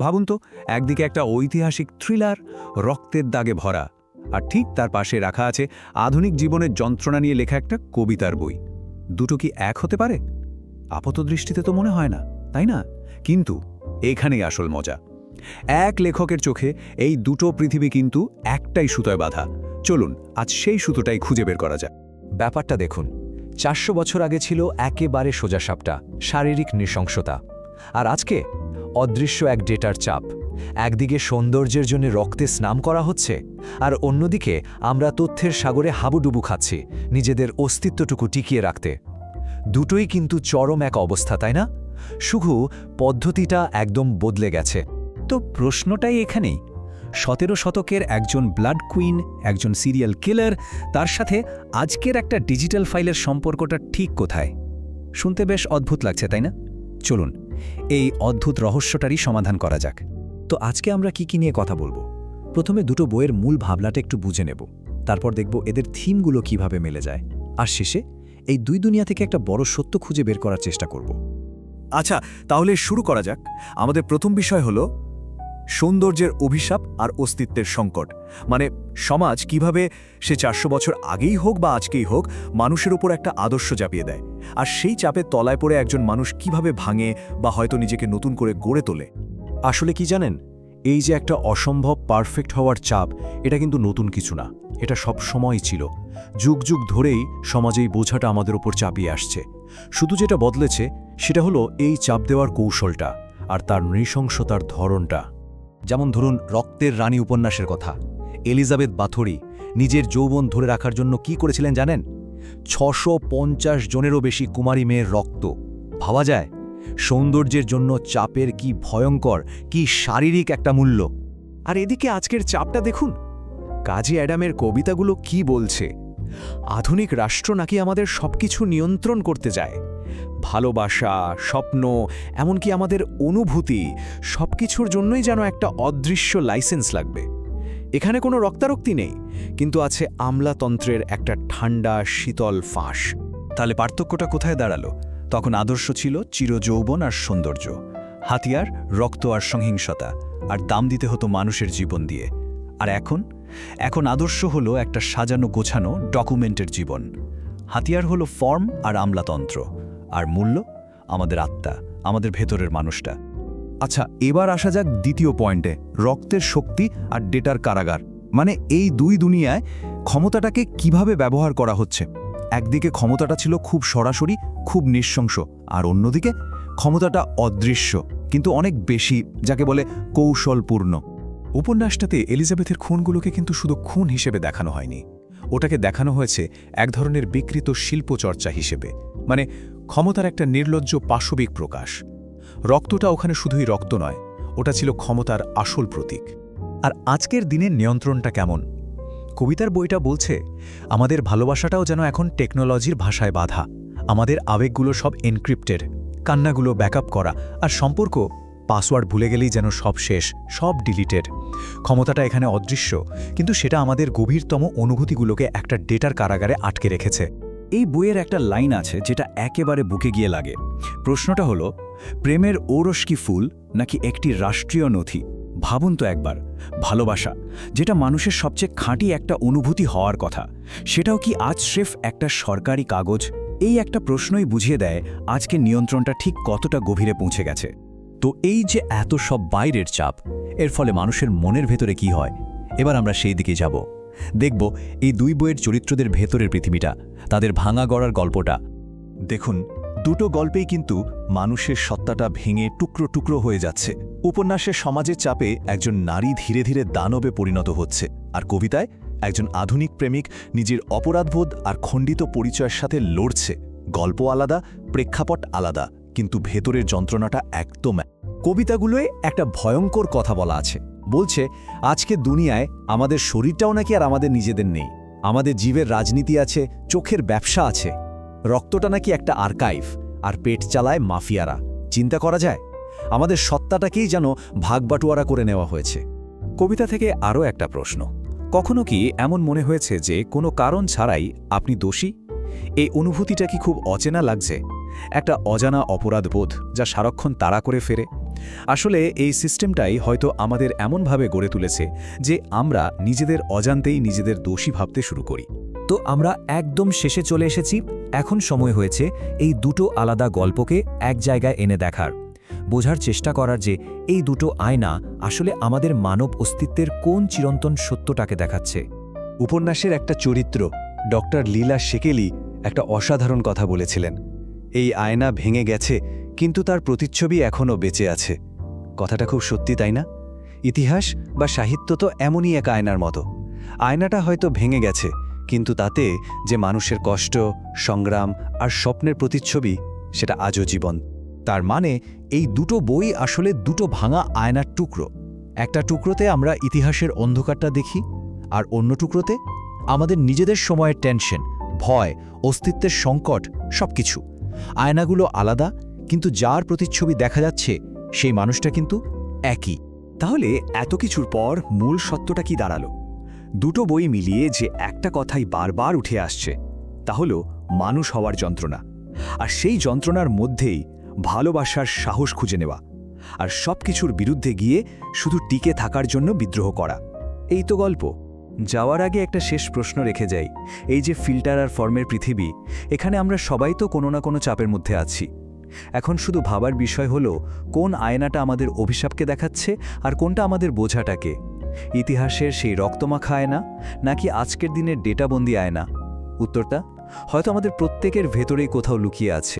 ভাবুন তো, একদিকে একটা ঐতিহাসিক থ্রিলার, রক্তের দাগে ভরা, আর ঠিক তার পাশে রাখা আছে আধুনিক জীবনের যন্ত্রণা নিয়ে লেখা একটা কবিতার বই। দুটো কি এক হতে পারে? আপাতদৃষ্টিতে তো মনে হয় না, তাই না? কিন্তু এখানেই আসল মজা। এক লেখকের চোখে এই দুটো পৃথিবী কিন্তু একটাই সুতোয় বাঁধা। চলুন আজ সেই সুতোটাই খুঁজে বের করা যাক। ব্যাপারটা দেখুন, 400 বছর আগে ছিল একেবারে সোজাসাপটা শারীরিক নৃশংসতা, আর আজকে অদৃশ্য এক ডেটার চাপ। একদিকে সৌন্দর্যের জন্য রক্তে স্নান করা হচ্ছে, আর অন্যদিকে আমরা তথ্যের সাগরে হাবুডুবু খাচ্ছি নিজেদের অস্তিত্বটুকু টিকিয়ে রাখতে। দুটোই কিন্তু চরম এক অবস্থা, তাই না? শুধু পদ্ধতিটা একদম বদলে গেছে। তো প্রশ্নটাই এখানেই, 17 শতকের একজন ব্লাড কুইন, একজন সিরিয়াল কিলার, তার সাথে আজকের একটা ডিজিটাল ফাইলের সম্পর্কটা ঠিক কোথায়? শুনতে বেশ অদ্ভুত লাগছে, তাই না? চলুন এই অদ্ভুত রহস্যটারই সমাধান করা যাক। তো আজকে আমরা কি নিয়ে কথা বলবো? প্রথমে দুটো বইয়ের মূল ভাবনাটা একটু বুঝে নেব, তারপর দেখব এদের থিমগুলো কিভাবে মেলে যায়, আর শেষে এই দুই দুনিয়া থেকে একটা বড় সত্য খুঁজে বের করার চেষ্টা করব। আচ্ছা, তাহলে শুরু করা যাক। আমাদের প্রথম বিষয় হলো সৌন্দর্যের অভিশাপ আর অস্তিত্বের সংকট। মানে সমাজ কিভাবে সে 400 বছর আগেই হোক বা আজকেই হোক মানুষের উপর একটা আদর্শ চাপিয়ে দেয়, আর সেই চাপের তলায় পড়ে একজন মানুষ কিভাবে ভাঙে বা হয়তো নিজেকে নতুন করে গড়ে তোলে। আসলে কি জানেন, এই যে একটা অসম্ভব পারফেক্ট হওয়ার চাপ, এটা কিন্তু নতুন কিছু না, এটা সব সময়ই ছিল। যুগ যুগ ধরেই সমাজে এই বোঝাটা আমাদের উপর চাপিয়ে আসছে। শুধু যেটা বদলেছে সেটা হলো এই চাপ দেওয়ার কৌশলটা আর তার নৃশংসতার ধরনটা। যেমন ধরুন রক্তের রানী উপন্যাসের কথা। এলিজাবেথ বাথরি নিজের যৌবন ধরে রাখার জন্য কি করেছিলেন জানেন? 650 জনেরও বেশি কুমারী মেয়ের রক্ত। ভাবা যায় সৌন্দর্যের জন্য চাপের কি ভয়ঙ্কর, কি শারীরিক একটা মূল্য। আর এদিকে আজকের চাপটা দেখুন, কাজী অ্যাডামের কবিতাগুলো কি বলছে। আধুনিক রাষ্ট্র নাকি আমাদের সবকিছু নিয়ন্ত্রণ করতে যায়। ভালোবাসা, স্বপ্ন, এমনকি আমাদের অনুভূতি, সবকিছুর জন্যই যেন একটা অদৃশ্য লাইসেন্স লাগবে। এখানে কোনো রক্তারক্তি নেই, কিন্তু আছে আমলাতন্ত্রের একটা ঠান্ডা শীতল ফাঁস। তাহলে পার্থক্যটা কোথায় দাঁড়ালো? তখন আদর্শ ছিল চিরযৌবন আর সৌন্দর্য, হাতিয়ার রক্ত আর সহিংসতা, আর দাম দিতে হতো মানুষের জীবন দিয়ে। আর এখন আদর্শ হলো একটা সাজানো গোছানো ডকুমেন্টের জীবন। হাতিয়ার হলো ফর্ম আর আমলাতন্ত্র, আর মূল্য আমাদের আত্মা, আমাদের ভেতরের মানুষটা। আচ্ছা, এবার আসা যাক দ্বিতীয় পয়েন্টে, রক্তের শক্তি আর ডেটার কারাগার। মানে এই দুই দুনিয়ায় ক্ষমতাটাকে কিভাবে ব্যবহার করা হচ্ছে। একদিকে ক্ষমতাটা ছিল খুব সরাসরি, খুব নৃশংস, আর অন্যদিকে ক্ষমতাটা অদৃশ্য কিন্তু অনেক বেশি, যাকে বলে কৌশলপূর্ণ। উপন্যাসটাতে এলিজাবেথের খুনগুলোকে কিন্তু শুধু খুন হিসেবে দেখানো হয়নি, ওটাকে দেখানো হয়েছে এক ধরনের বিকৃত শিল্পচর্চা হিসেবে, মানে ক্ষমতার একটা নির্লজ্জ পাশবিক প্রকাশ। রক্তটা ওখানে শুধুই রক্ত নয়, ওটা ছিল ক্ষমতার আসল প্রতীক। আর আজকের দিনের নিয়ন্ত্রণটা কেমন? কবিতার বইটা বলছে আমাদের ভালোবাসাটাও যেন এখন টেকনোলজির ভাষায় বাঁধা। আমাদের আবেগগুলো সব এনক্রিপ্টেড, কান্নাগুলো ব্যাকআপ করা, আর সম্পর্ক পাসওয়ার্ড ভুলে গেলেই যেন সব শেষ, সব ডিলিটেড। ক্ষমতাটা এখানে অদৃশ্য, কিন্তু সেটা আমাদের গভীরতম অনুভূতিগুলোকে একটা ডেটার কারাগারে আটকে রেখেছে। এই বইয়ের একটা লাইন আছে যেটা একেবারে বুকে গিয়ে লাগে। প্রশ্নটা হলো, প্রেমের ঔরস কি ফুল নাকি একটি রাষ্ট্রীয় নথি? ভাবুন তো একবার, ভালোবাসা যেটা মানুষের সবচেয়ে খাঁটি একটা অনুভূতি হওয়ার কথা, সেটাও কি আজ স্রেফ একটা সরকারি কাগজ? এই একটা প্রশ্নই বুঝিয়ে দেয় আজকে নিয়ন্ত্রণটা ঠিক কতটা গভীরে পৌঁছে গেছে। তো এই যে এত সব বাইরের চাপ, এর ফলে মানুষের মনের ভেতরে কি হয়? এবার আমরা সেই দিকে যাব, দেখব এই দুই বইয়ের চরিত্রদের ভেতরের পৃথিবীটা, তাদের ভাঙা গড়ার গল্পটা। দেখুন, দুটো গল্পেই কিন্তু মানুষের সত্তাটা ভেঙে টুকরো টুকরো হয়ে যাচ্ছে। উপন্যাসের সমাজের চাপে একজন নারী ধীরে ধীরে দানবে পরিণত হচ্ছে, আর কবিতায় একজন আধুনিক প্রেমিক নিজের অপরাধবোধ আর খণ্ডিত পরিচয়ের সাথে লড়ছে। গল্প আলাদা, প্রেক্ষাপট আলাদা, কিন্তু ভেতরের যন্ত্রণাটা একদম এক। কবিতাগুলোয় একটা ভয়ঙ্কর কথা বলা আছে, বলছে আজকে দুনিয়ায় আমাদের শরীরটাও নাকি আর আমাদের নিজেদের নেই। আমাদের জীবের রাজনীতি আছে, চোখের ব্যবসা আছে, রক্তটা নাকি একটা আর্কাইভ, আর পেট চালায় মাফিয়ারা। চিন্তা করা যায়, আমাদের সত্তাটাকেই যেন ভাগবাটোয়ারা করে নেওয়া হয়েছে। কবিতা থেকে আরও একটা প্রশ্ন, কখনো কি এমন মনে হয়েছে যে কোনো কারণ ছাড়াই আপনি দোষী? এই অনুভূতিটা কি খুব অচেনা লাগছে? একটা অজানা অপরাধবোধ যা সারাক্ষণ তাড়া করে ফেরে। আসলে এই সিস্টেমটাই হয়তো আমাদের এমনভাবে গড়ে তুলেছে যে আমরা নিজেদের অজান্তেই নিজেদের দোষী ভাবতে শুরু করি। তো আমরা একদম শেষে চলে এসেছি। এখন সময় হয়েছে এই দুটো আলাদা গল্পকে এক জায়গায় এনে দেখার, বোঝার চেষ্টা করার যে এই দুটো আয়না আসলে আমাদের মানব অস্তিত্বের কোন চিরন্তন সত্যটাকে দেখাচ্ছে। উপন্যাসের একটা চরিত্র ডক্টর লীলা শেকেলি একটা অসাধারণ কথা বলেছিলেন। এই আয়না ভেঙে গেছে, কিন্তু তার প্রতিচ্ছবি এখনও বেঁচে আছে। কথাটা খুব সত্যি, তাই না? ইতিহাস বা সাহিত্য তো এমনই এক আয়নার মতো। আয়নাটা হয়তো ভেঙে গেছে, কিন্তু তাতে যে মানুষের কষ্ট, সংগ্রাম আর স্বপ্নের প্রতিচ্ছবি, সেটা আজও জীবন। তার মানে এই দুটো বই আসলে দুটো ভাঙা আয়নার টুকরো। একটা টুকরোতে আমরা ইতিহাসের অন্ধকারটা দেখি, আর অন্য টুকরোতে আমাদের নিজেদের সময়ের টেনশন, ভয়, অস্তিত্বের সংকট সবকিছু। আয়নাগুলো আলাদা, কিন্তু যার প্রতিচ্ছবি দেখা যাচ্ছে সেই মানুষটা কিন্তু একই। তাহলে এত কিছুর পর মূল সত্যটা কি দাঁড়ালো? দুটো বই মিলিয়ে যে একটা কথাই বারবার উঠে আসছে, তা হলো মানুষ হওয়ার যন্ত্রণা। আর সেই যন্ত্রণার মধ্যেই ভালোবাসার সাহস খুঁজে নেওয়া, আর সবকিছুর বিরুদ্ধে গিয়ে শুধু টিকে থাকার জন্য বিদ্রোহ করা। এই তো গল্প। যাওয়ার আগে একটা শেষ প্রশ্ন রেখে যাই। এই যে ফিল্টার আর ফর্মের পৃথিবী, এখানে আমরা সবাই তো কোনো না কোনো চাপের মধ্যে আছি। এখন শুধু ভাবার বিষয় হলো কোন আয়নাটা আমাদের অভিশাপকে দেখাচ্ছে আর কোনটা আমাদের বোঝাটাকে। ইতিহাসের সেই রক্তমাখা আয়না, নাকি আজকের দিনের ডেটাবন্দি আয়না? উত্তরটা হয়তো আমাদের প্রত্যেকের ভেতরেই কোথাও লুকিয়ে আছে।